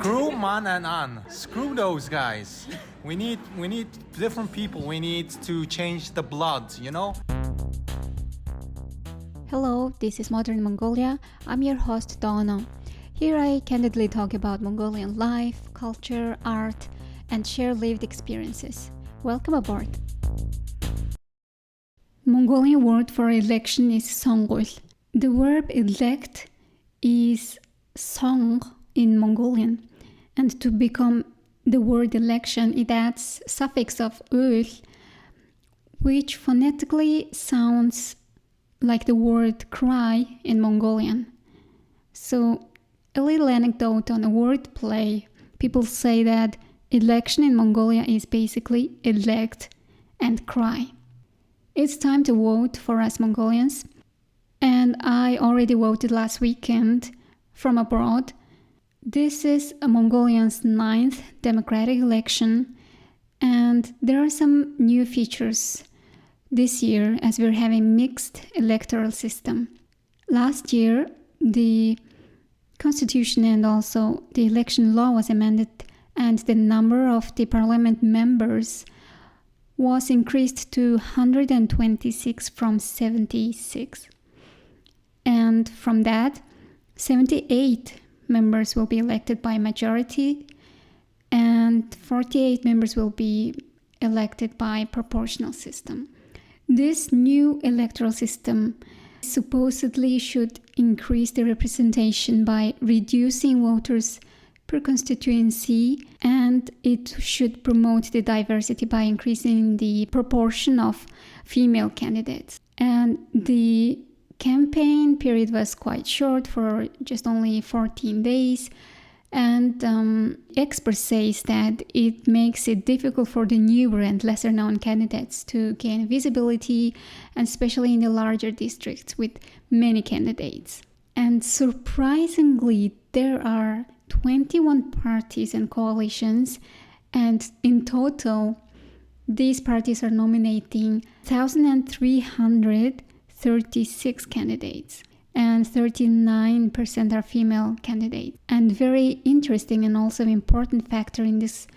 Screw Man and An. Screw those guys. We need different people. We need to change the blood, you know? Hello, this is Modern Mongolia. I'm your host, Donna. Here I candidly talk about Mongolian life, culture, art, and share lived experiences. Welcome aboard. Mongolian word for election is songul. The verb elect is song in Mongolian, and to become the word election, it adds suffix of ul, which phonetically sounds like the word cry in Mongolian. So, a little anecdote on a wordplay. People say that election in Mongolia is basically elect and cry. It's time to vote for us Mongolians, and I already voted last weekend from abroad. This is a Mongolian's 9th democratic election, and there are some new features this year as we're having mixed electoral system. Last year, the constitution and also the election law was amended, and the number of the parliament members was increased to 126 from 76. And from that, 78 members will be elected by majority, and 48 members will be elected by proportional system. This new electoral system supposedly should increase the representation by reducing voters per constituency, and it should promote the diversity by increasing the proportion of female candidates. And the campaign period was quite short, for just only 14 days, and experts say that it makes it difficult for the newer and lesser known candidates to gain visibility, and especially in the larger districts with many candidates. And surprisingly, there are 21 parties and coalitions, and in total these parties are nominating 1,336 candidates, and 39% are female candidates. And very interesting and also important factor in this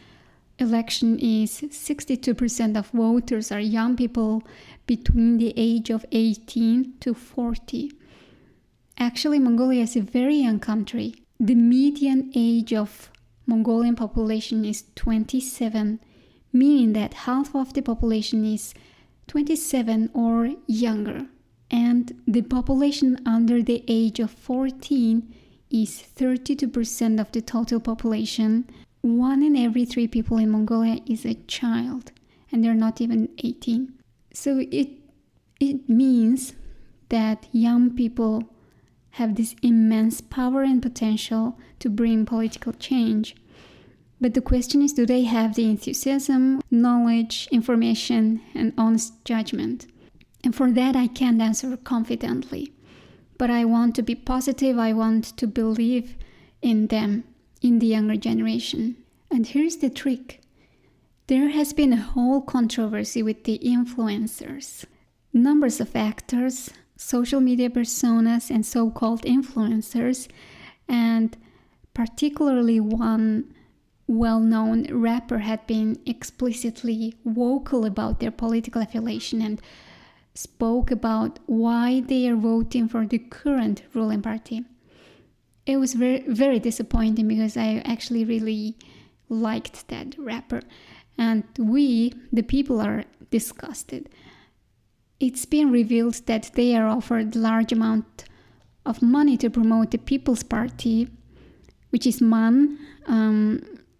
election is 62% of voters are young people between the age of 18 to 40. Actually, Mongolia is a very young country. The median age of Mongolian population is 27, meaning that half of the population is 27 or younger. And the population under the age of 14 is 32% of the total population. 1 in every 3 people in Mongolia is a child, and they're not even 18. So it means that young people have this immense power and potential to bring political change. But the question is, do they have the enthusiasm, knowledge, information, and honest judgment? And for that, I can't answer confidently. But I want to be positive. I want to believe in them, in the younger generation. And here's the trick. There has been a whole controversy with the influencers. Numbers of actors, social media personas, and so-called influencers, and particularly one well-known rapper had been explicitly vocal about their political affiliation and spoke about why they are voting for the current ruling party. It was very, very disappointing because I actually really liked that rapper. And we, the people, are disgusted. It's been revealed that they are offered large amount of money to promote the People's Party, which is MAN,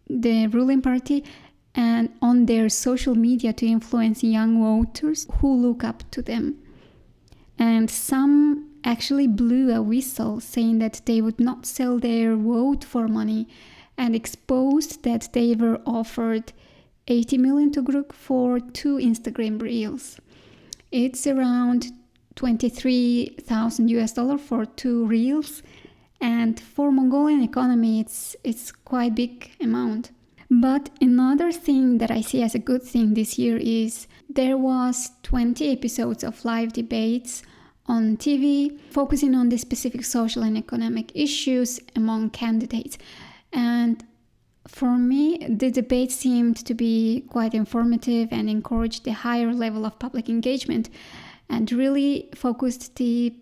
the ruling party, and on their social media to influence young voters who look up to them. And some actually blew a whistle saying that they would not sell their vote for money, and exposed that they were offered 80 million tugruk for 2 Instagram reels. It's around $23,000 for 2 reels, and for Mongolian economy it's quite big amount. But another thing that I see as a good thing this year is there was 20 episodes of live debates on TV focusing on the specific social and economic issues among candidates. And For me, the debate seemed to be quite informative and encouraged a higher level of public engagement and really focused the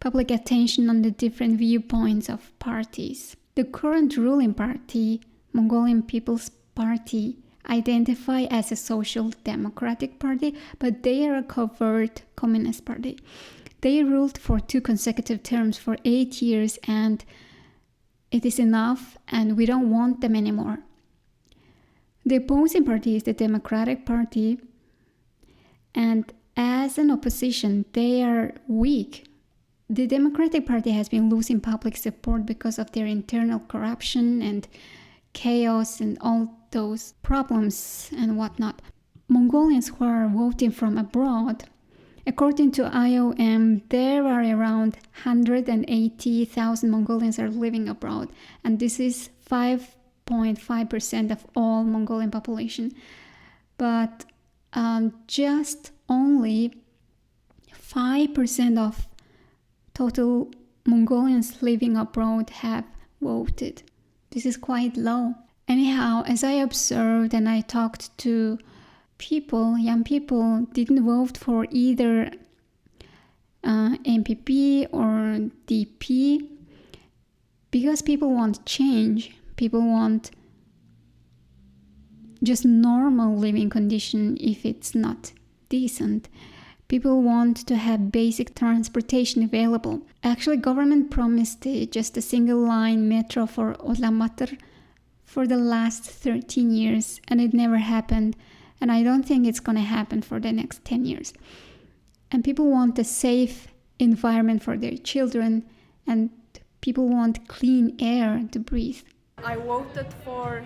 public attention on the different viewpoints of parties. The current ruling party, Mongolian People's Party, identify as a social democratic party, but they are a covert communist party. They ruled for 2 consecutive terms for 8 years, and it is enough, and we don't want them anymore. The opposing party is the Democratic Party, and as an opposition, they are weak. The Democratic Party has been losing public support because of their internal corruption and chaos and all those problems and whatnot. Mongolians who are voting from abroad, according to IOM, there are around 180,000 Mongolians are living abroad, and this is 5.5% of all Mongolian population. But just only 5% of total Mongolians living abroad have voted. This is quite low. Anyhow, as I observed and I talked to people, young people didn't vote for either MPP or DP because people want change. People want just normal living condition if it's not decent. People want to have basic transportation available. Actually, government promised just a single line metro for Ulaanbaatar for the last 13 years, and it never happened. And I don't think it's going to happen for the next 10 years. And people want a safe environment for their children, and people want clean air to breathe. I voted for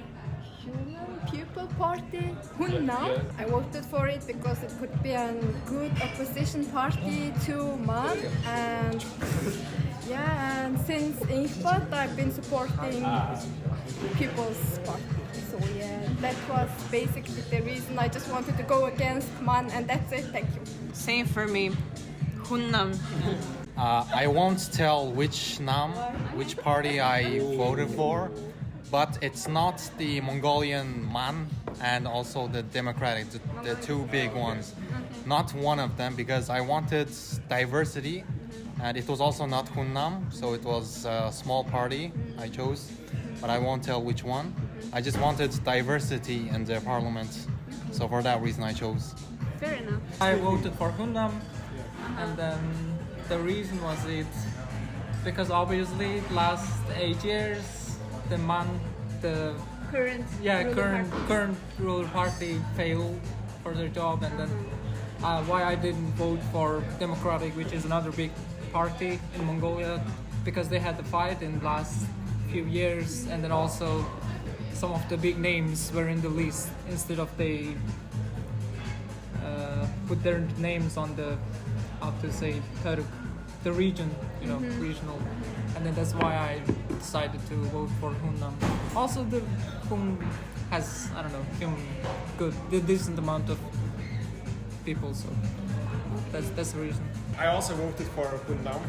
Hunan People Party, Hunnam. I voted for it because it could be a good opposition party to MAN. And since Ingvat, I've been supporting People's Party. So that was basically the reason. I just wanted to go against MAN, and that's it. Thank you. Same for me. Hunnam. I won't tell which party I voted for, but it's not the Mongolian MAN and also the Democratic, the 2 big ones. Not one of them, because I wanted diversity, and it was also not Hunnam, so it was a small party I chose, but I won't tell which one. I just wanted diversity in the parliament, so for that reason I chose. Fair enough. I voted for Hunnam, and then the reason was because obviously last 8 years the current ruler party failed for their job, and then why I didn't vote for Democratic, which is another big party in Mongolia, because they had the fight in the last few years, and then also some of the big names were in the list instead of they put their names on the the region, regional, and then that's why I decided to vote for Hunnam. Also, the Hun has the decent amount of people, so that's the reason. I also voted for Hunnam.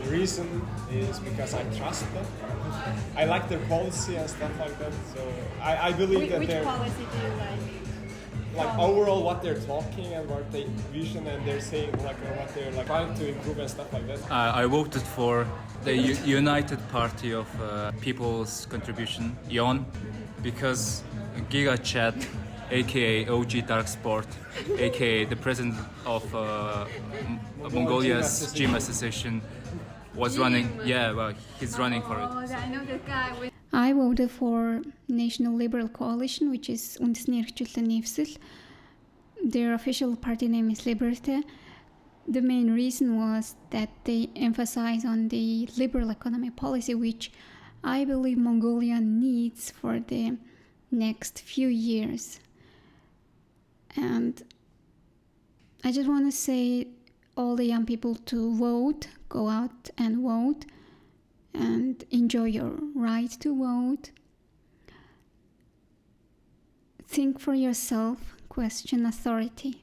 The reason is because I trust them. I like their policy and stuff like that. So I believe that Which policy do you like? Like overall what they're talking and what they vision and they're saying, what they're trying to improve and stuff like that. I voted for the United Party of People's Contribution, YON, because Giga Chat, aka OG Dark Sport, aka the president of Mongolia's Gym Association, was running. Yeah, well, he's running for it. I know the guy with. I voted for National Liberal Coalition, which is Үндэсний эрхчлөлтийн нийвсэл. Their official party name is Liberté. The main reason was that they emphasize on the liberal economic policy, which I believe Mongolia needs for the next few years. And I just want to say all the young people to vote, go out and vote, and enjoy your right to vote. Think for yourself, question authority.